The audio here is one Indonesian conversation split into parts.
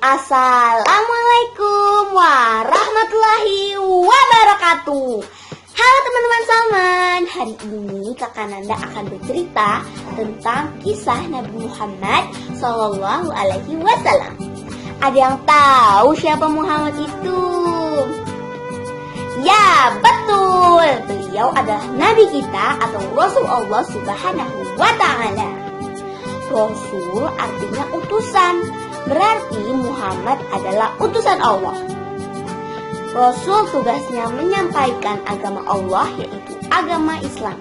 Assalamualaikum warahmatullahi wabarakatuh. Halo teman-teman Salman. Hari ini Kakak Nanda akan bercerita tentang kisah Nabi Muhammad Sallallahu Alaihi Wasallam. Ada yang tahu siapa Muhammad itu? Ya, betul. Beliau adalah Nabi kita atau Rasul Allah Subhanahu wa Ta'ala. Rasul artinya utusan. Berarti Muhammad adalah utusan Allah. Rasul tugasnya menyampaikan agama Allah, yaitu agama Islam.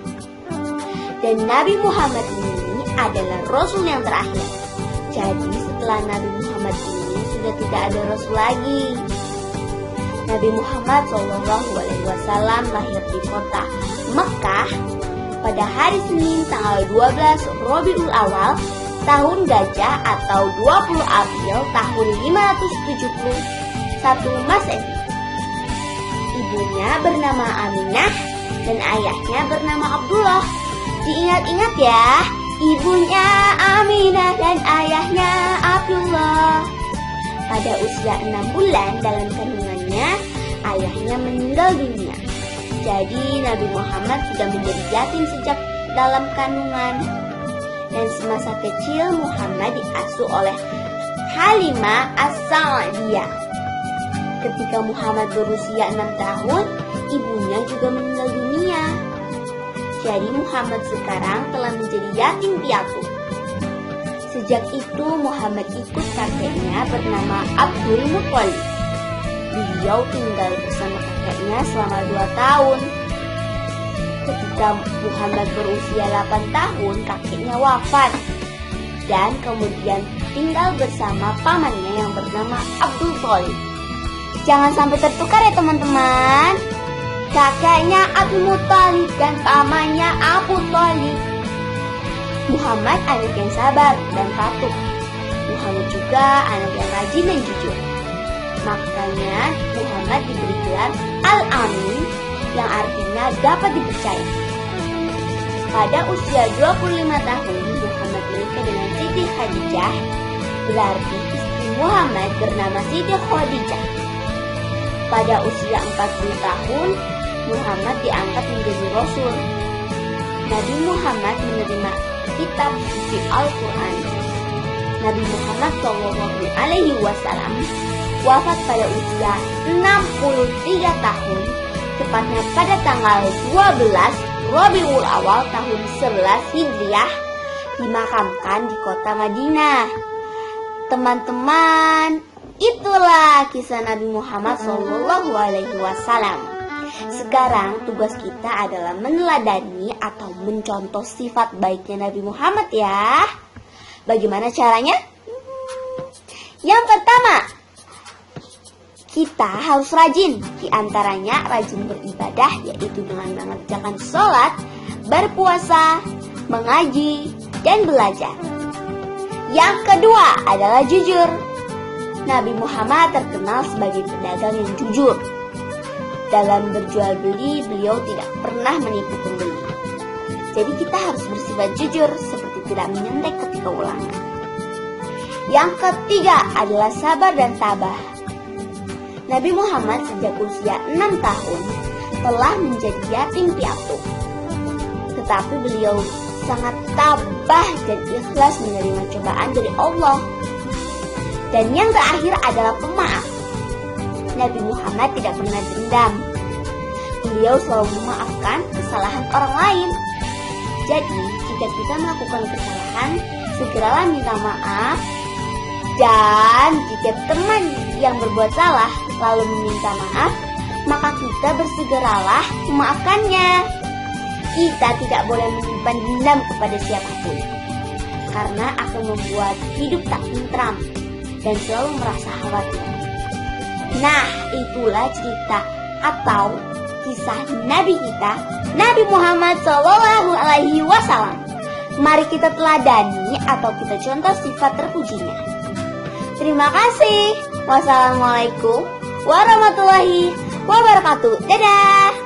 Dan Nabi Muhammad ini adalah Rasul yang terakhir. Jadi setelah Nabi Muhammad ini sudah tidak ada Rasul lagi. Nabi Muhammad SAW lahir di kota Mekah pada hari Senin tanggal 12 Rabiul Awal tahun Gajah atau 20 April tahun 571 Masehi. Ibunya bernama Aminah dan ayahnya bernama Abdullah. Diingat-ingat ya, ibunya Aminah dan ayahnya Abdullah. Pada usia 6 bulan dalam kandungannya, ayahnya meninggal dunia. Jadi Nabi Muhammad sudah menjadi yatim sejak dalam kandungan. Dan semasa kecil Muhammad diasuh oleh Halimah As-Sa'diyah. Ketika Muhammad berusia 6 tahun, ibunya juga meninggal dunia. Jadi Muhammad sekarang telah menjadi yatim piatu. Sejak itu Muhammad ikut kakeknya bernama Abdul Muthalib. Beliau tinggal bersama kakeknya selama 2 tahun. Ketika Muhammad berusia 8 tahun, kakeknya wafat. Dan kemudian tinggal bersama pamannya yang bernama Abdul Thalib. Jangan sampai tertukar ya teman-teman. Kakeknya Abdul Muthalib dan pamannya Abu Thalib. Muhammad anak yang sabar dan patuh. Muhammad juga anak yang rajin dan jujur. Makanya Muhammad diberi gelar Al-Amin, yang artinya dapat dipercaya. Pada usia 25 tahun, Muhammad menikah dengan Siti Khadijah. Berarti istri Muhammad bernama Siti Khadijah. Pada usia 40 tahun, Muhammad diangkat menjadi Rasul. Nabi Muhammad menerima kitab suci Al-Quran. Nabi Muhammad SAW wafat pada usia 63 tahun, tepatnya pada tanggal 12 Rabiul Awal tahun 11 Hijriah, dimakamkan di kota Madinah. Teman-teman, itulah kisah Nabi Muhammad SAW. Sekarang tugas kita adalah meneladani atau mencontoh sifat baiknya Nabi Muhammad ya. Bagaimana caranya? Yang pertama, kita harus rajin. Di antaranya rajin beribadah, yaitu dengan mengerjakan sholat, berpuasa, mengaji, dan belajar. Yang kedua adalah jujur. Nabi Muhammad terkenal sebagai pedagang yang jujur. Dalam berjual beli, beliau tidak pernah menipu pembeli. Jadi kita harus bersifat jujur, seperti tidak menyontek ketika ulangan. Yang ketiga adalah sabar dan tabah. Nabi Muhammad sejak usia 6 tahun telah menjadi yatim piatu. Tetapi beliau sangat tabah dan ikhlas menerima cobaan dari Allah. Dan yang terakhir adalah pemaaf. Nabi Muhammad tidak pernah dendam. Beliau selalu memaafkan kesalahan orang lain. Jadi, jika kita melakukan kesalahan, segeralah minta maaf. Dan jika teman yang berbuat salah lalu meminta maaf, maka kita bersegeralah memaafkannya. Kita tidak boleh menyimpan dendam kepada siapapun, karena akan membuat hidup tak tentram dan selalu merasa khawatir. Nah, itulah cerita atau kisah Nabi kita, Nabi Muhammad SAW. Mari kita teladani atau kita contoh sifat terpujinya. Terima kasih. Wassalamualaikum warahmatullahi wabarakatuh. Dadah.